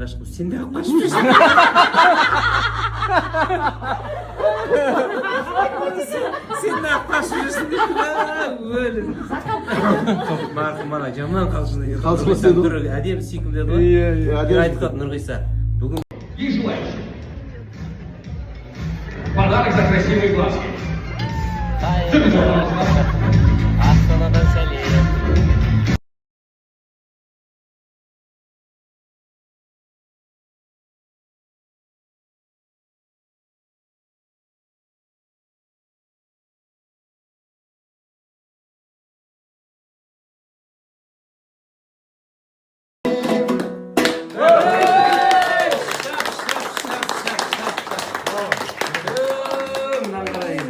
ғашық болсын. Сен де қашып жүрсің. Сен де қашып жүрсің деп өлі. Марқұм ана жаман қалжыңды. Әдемі сүйкімді еді ғой. Айтып қалды Нұрғиса. Бүгін И желающих. Подарок за красивые глазки. Астанадан сәлем.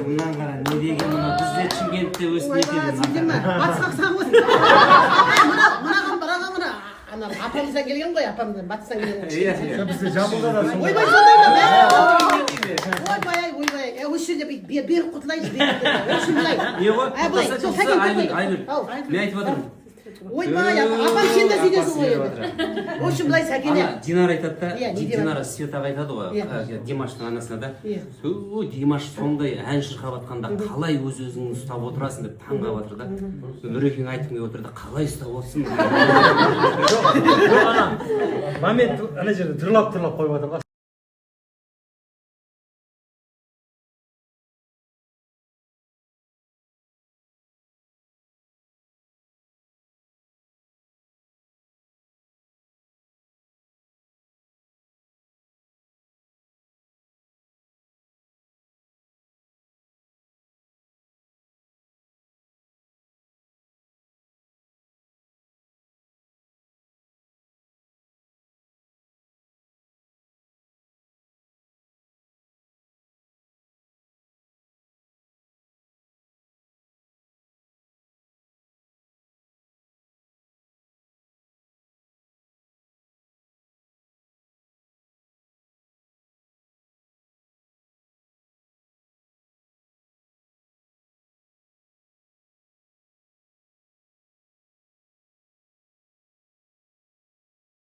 Мынан қара, не деген мына бізде Шымкентте өсіп нетеді. Батысқақсан ғой. Мына апамыздан келген ғой, апамыздан батыстан келген ғой. Бізде Жамбылда да сондай. Ойбай сондай ма? Ойбай. Осы жерде беріп құтылайыншы. Осы былай. Не ғой? Айгүл. Мен айтып отырмын. Ойбай, апам сен де сөйтесің ғой енді. Осы былай Сәкене. Динара айтады да, Динара Светаға айтады ғой, Димаштың анасына да. Димаш сондай ән шырқап атқанда қалай өз-өзіңді ұстап отырасың деп таң қалып отыр да. Нұрекең айтып келіп отыр да, қалай ұстап отырсың? Момент ана жерде тұрлап қойып отыр.